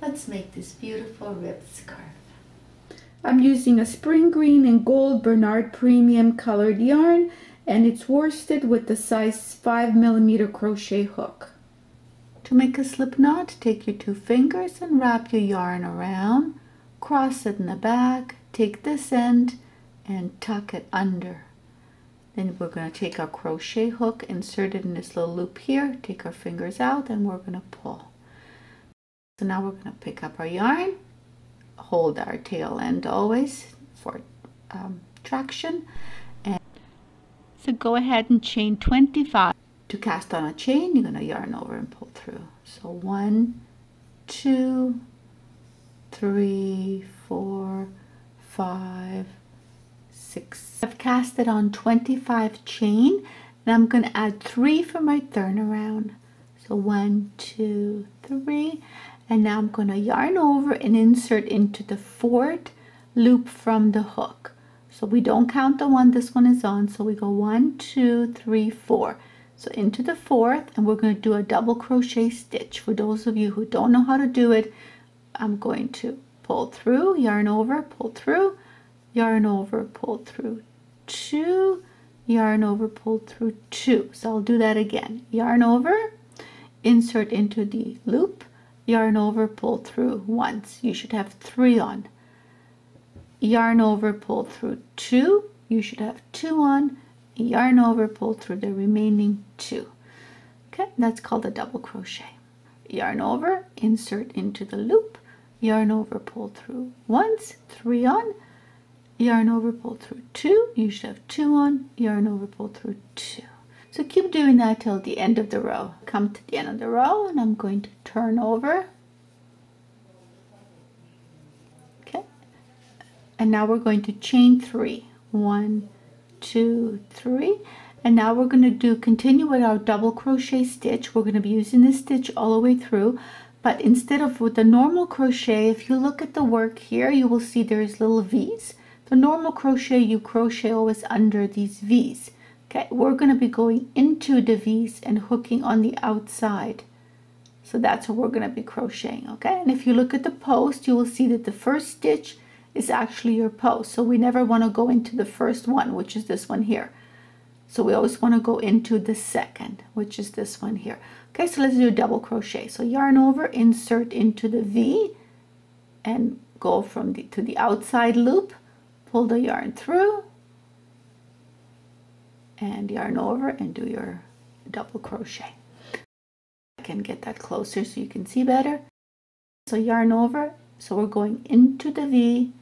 Let's make this beautiful ribbed scarf. I'm using a spring green and gold Bernard premium colored yarn, and it's worsted with the size 5mm crochet hook. To make a slip knot, take your 2 fingers and wrap your yarn around, cross it in the back, take this end and tuck it under. Then we're going to take our crochet hook, insert it in this little loop here, take our fingers out, and we're going to pull. So now we're going to pick up our yarn, hold our tail end always for traction, and so go ahead and chain 25. To cast on a chain, you're going to yarn over and pull through. So 1, 2, 3, 4, 5, 6. I've casted on 25 chain, and I'm going to add 3 for my turnaround. So 1, 2, 3, and now I'm going to yarn over and insert into the 4th loop from the hook. So we don't count the one this one is on, so we go 1, 2, 3, 4. So into the 4th, and we're going to do a double crochet stitch. For those of you who don't know how to do it, I'm going to pull through, yarn over, pull through, yarn over, pull through 2, yarn over, pull through 2. So I'll do that again. Yarn over, insert into the loop, yarn over, pull through once. You should have 3 on. Yarn over, pull through 2. You should have 2 on. Yarn over, pull through the remaining 2. Okay, that's called a double crochet. Yarn over, insert into the loop, yarn over, pull through once, 3 on, yarn over, pull through 2. You should have 2 on. Yarn over, pull through 2. So keep doing that till the end of the row. Come to the end of the row, and I'm going to turn over. Okay, and now we're going to chain 3. 1, 2, 3, and now we're going to continue with our double crochet stitch. We're going to be using this stitch all the way through, but instead of with the normal crochet, if you look at the work here, you will see there's little V's. The normal crochet, you crochet always under these V's. Okay, we're going to be going into the V's and hooking on the outside. So that's what we're going to be crocheting. Okay, and if you look at the post, you will see that the first stitch is actually your post. So we never want to go into the first one, which is this one here. So we always want to go into the second, which is this one here. Okay, so let's do a double crochet. So yarn over, insert into the V, and go from to the outside loop, pull the yarn through, and yarn over and do your double crochet. I can get that closer so you can see better. So yarn over, so we're going into the V,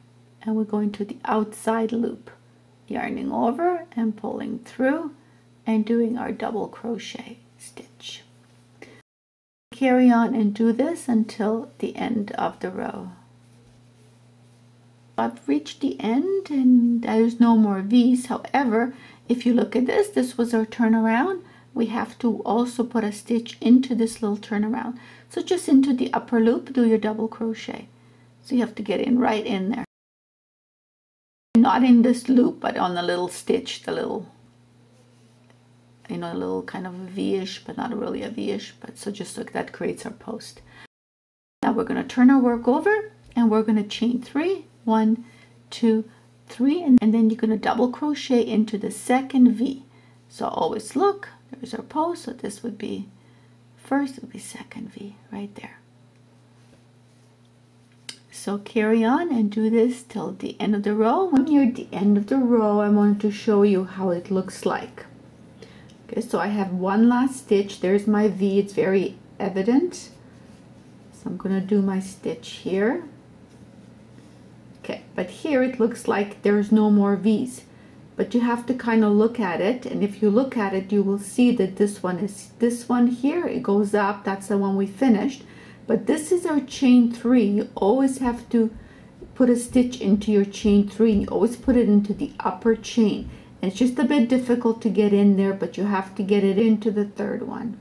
and we're going to the outside loop, yarning over and pulling through and doing our double crochet stitch. Carry on and do this until the end of the row. I've reached the end and there's no more V's. However, if you look at this, this was our turnaround. We have to also put a stitch into this little turnaround. So just into the upper loop, do your double crochet. So you have to get in right in there. Not in this loop, but on the little stitch, the little, you know, a little kind of a V-ish, but not really a V-ish, but so just look, that creates our post. Now we're going to turn our work over and we're going to chain 3, 1, 2, 3, and then you're going to double crochet into the second V. So always look, there's our post, so this would be first, it would be second V right there. So carry on and do this till the end of the row. When you're at the end of the row, I wanted to show you how it looks like. Okay, so I have one last stitch. There's my V, it's very evident. So I'm going to do my stitch here. Okay, but here it looks like there's no more V's. But you have to kind of look at it, and if you look at it, you will see that this one is this one here. It goes up, that's the one we finished. But this is our chain 3. You always have to put a stitch into your chain 3, and you always put it into the upper chain. And it's just a bit difficult to get in there, but you have to get it into the third one.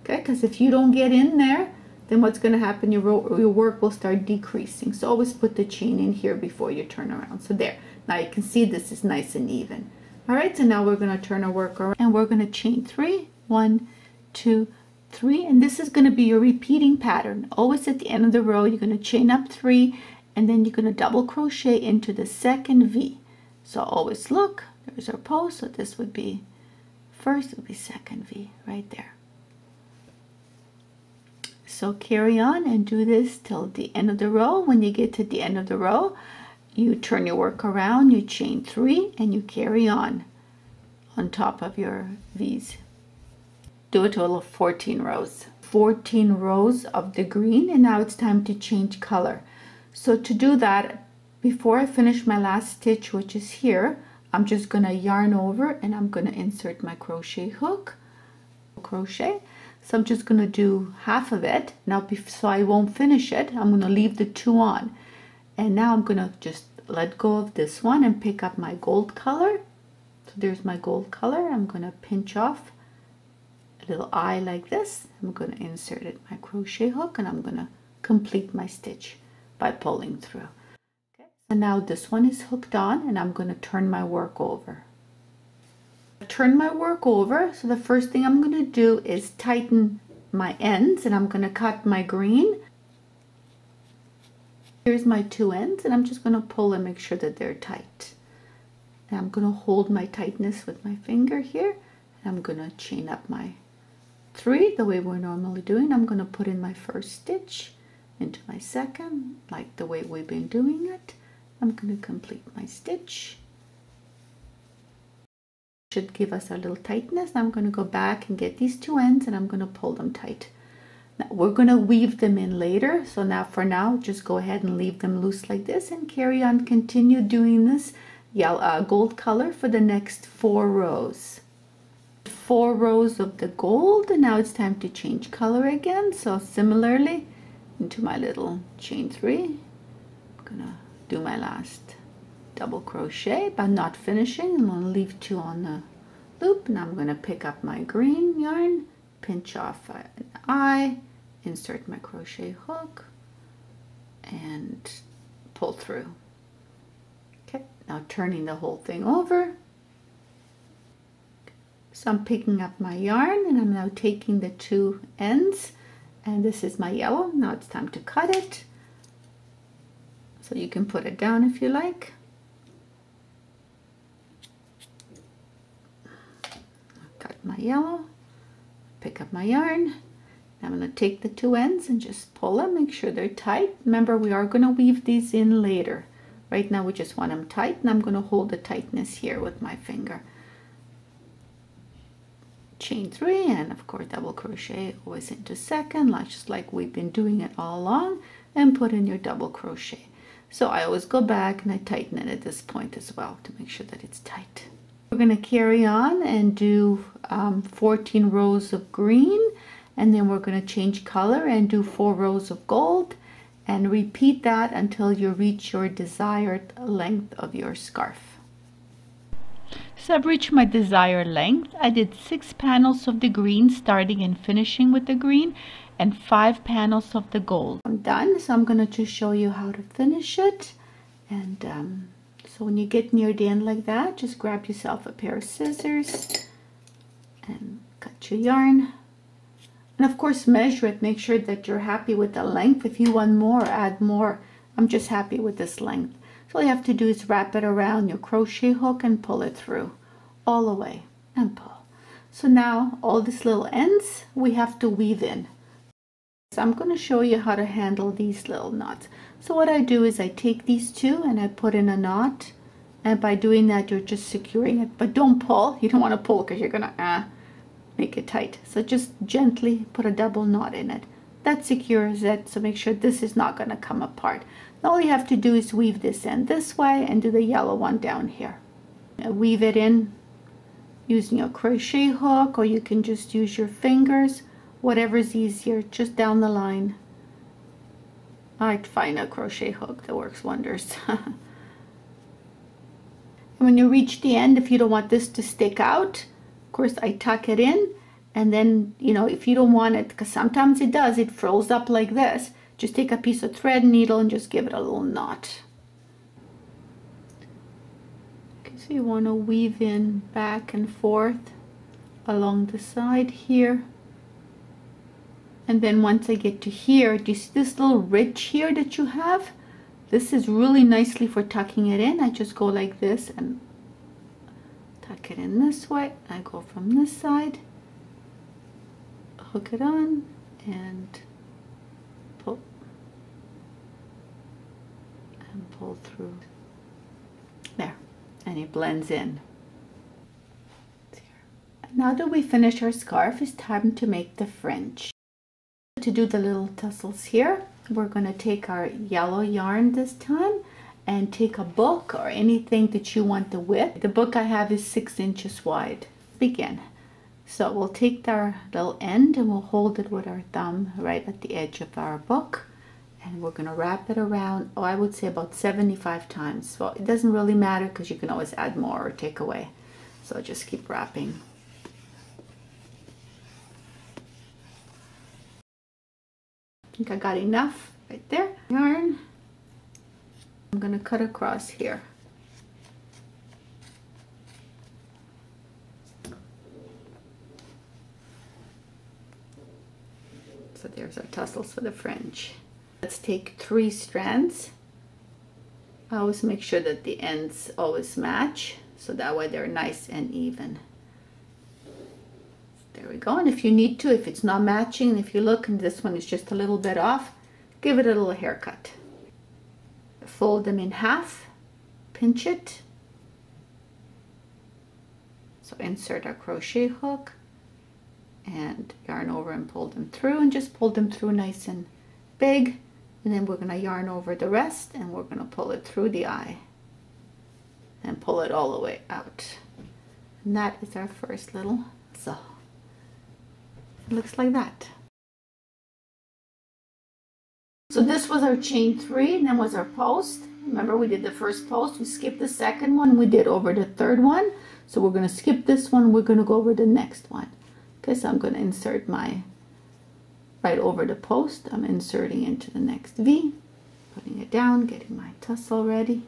Okay, because if you don't get in there, then what's going to happen, your work will start decreasing. So always put the chain in here before you turn around. So there, now you can see this is nice and even. All right, so now we're going to turn our work around and we're going to chain 3, 1, 2, 3, and this is going to be your repeating pattern. Always at the end of the row you're going to chain up 3, and then you're going to double crochet into the second V. So always look, there's our post. So this would be first, it would be second V right there. So carry on and do this till the end of the row. When you get to the end of the row, you turn your work around, you chain 3, and you carry on top of your V's. Do a total of 14 rows. 14 rows of the green, and now it's time to change color. So to do that, before I finish my last stitch, which is here, I'm just going to yarn over and I'm going to insert my crochet hook. Crochet. So I'm just going to do half of it. Now, so I won't finish it, I'm going to leave the 2 on. And now I'm going to just let go of this one and pick up my gold color. So there's my gold color. I'm going to pinch off a little eye like this. I'm going to insert it my crochet hook, and I'm going to complete my stitch by pulling through. Okay. So now this one is hooked on, and I'm going to turn my work over. Turn my work over. So the first thing I'm going to do is tighten my ends, and I'm going to cut my green. Here's my 2 ends, and I'm just going to pull and make sure that they're tight. And I'm going to hold my tightness with my finger here, and I'm going to chain up my 3 the way we're normally doing. I'm going to put in my first stitch into my second, like the way we've been doing it. I'm going to complete my stitch. Should give us a little tightness. I'm going to go back and get these 2 ends, and I'm going to pull them tight. Now we're going to weave them in later, so now for now just go ahead and leave them loose like this and carry on. Continue doing this yellow gold color for the next 4 rows. 4 rows of the gold, and now it's time to change color again. So similarly, into my little chain 3, I'm gonna do my last double crochet, but not finishing. I'm gonna leave 2 on the loop, and I'm gonna pick up my green yarn, pinch off an eye, insert my crochet hook, and pull through. Okay, now turning the whole thing over. So I'm picking up my yarn, and I'm now taking the 2 ends, and this is my yellow. Now it's time to cut it. So you can put it down if you like. Cut my yellow, pick up my yarn. I'm going to take the 2 ends and just pull them, make sure they're tight. Remember, we are going to weave these in later. Right now we just want them tight, and I'm going to hold the tightness here with my finger. Chain 3, and of course double crochet always into second, just like we've been doing it all along, and put in your double crochet. So I always go back and I tighten it at this point as well to make sure that it's tight. We're going to carry on and do 14 rows of green, and then we're going to change color and do 4 rows of gold, and repeat that until you reach your desired length of your scarf. So I've reached my desired length. I did 6 panels of the green, starting and finishing with the green, and 5 panels of the gold. I'm done, so I'm going to just show you how to finish it. And so when you get near the end like that, just grab yourself a pair of scissors and cut your yarn. And of course measure it, make sure that you're happy with the length. If you want more, add more. I'm just happy with this length. So all you have to do is wrap it around your crochet hook and pull it through all the way and pull. So now all these little ends we have to weave in. So I'm going to show you how to handle these little knots. So what I do is I take these 2 and I put in a knot, and by doing that you're just securing it, but don't pull. You don't want to pull because you're gonna make it tight. So just gently put a double knot in it. That secures it, so make sure this is not going to come apart. All you have to do is weave this end this way and do the yellow one down here. Weave it in using a crochet hook, or you can just use your fingers, whatever's easier, just down the line. I'd find a crochet hook that works wonders. And when you reach the end, if you don't want this to stick out, of course I tuck it in, and then, you know, if you don't want it, because sometimes it does, it frills up like this, just take a piece of thread needle and just give it a little knot. Okay, so you want to weave in back and forth along the side here. And then once I get to here, do you see this little ridge here that you have? This is really nicely for tucking it in. I just go like this and tuck it in this way. I go from this side, hook it on, and pull through there, and it blends in. Now that we finish our scarf, it's time to make the fringe. To do the little tassels here, we're going to take our yellow yarn this time and take a book or anything that you want the width. The book I have is 6 inches wide. Begin. So we'll take our little end and we'll hold it with our thumb right at the edge of our book, and we're going to wrap it around, I would say about 75 times. Well, it doesn't really matter because you can always add more or take away. So just keep wrapping. I think I got enough right there. Yarn. I'm going to cut across here. So there's our tassels for the fringe. Let's take 3 strands. I always make sure that the ends always match, so that way they're nice and even. There we go. And if you need to, if it's not matching, if you look and this one is just a little bit off, give it a little haircut. Fold them in half, pinch it. So insert our crochet hook and yarn over and pull them through, and just pull them through nice and big. And then we're going to yarn over the rest and we're going to pull it through the eye and pull it all the way out. And that is our first little sew. It looks like that. So this was our chain 3, and then was our post. Remember, we did the first post, we skipped the second one, we did over the third one. So we're going to skip this one, we're going to go over the next one. Okay, so I'm going to insert my, right over the post, I'm inserting into the next V, putting it down, getting my tussle ready.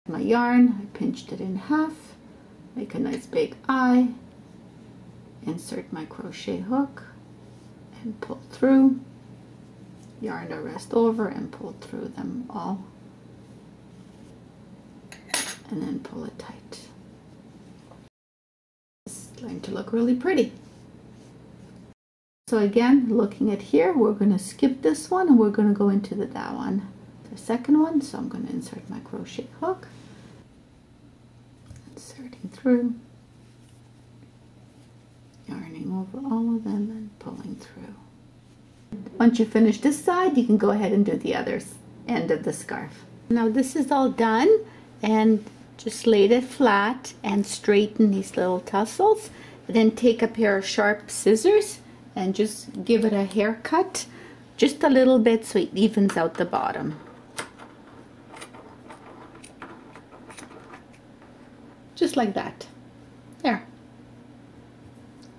My yarn, I pinched it in half, make a nice big eye, insert my crochet hook and pull through, yarn the rest over and pull through them all, and then pull it tight. It's going to look really pretty. So again, looking at here, we're going to skip this one and we're going to go into that one, the second one. So I'm going to insert my crochet hook, inserting through, yarning over all of them and pulling through. Once you finish this side, you can go ahead and do the other end of the scarf. Now this is all done, and just lay it flat and straighten these little tassels. And then take a pair of sharp scissors and just give it a haircut, just a little bit so it evens out the bottom. Just like that. There.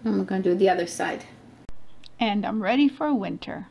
I'm going to do the other side. And I'm ready for winter.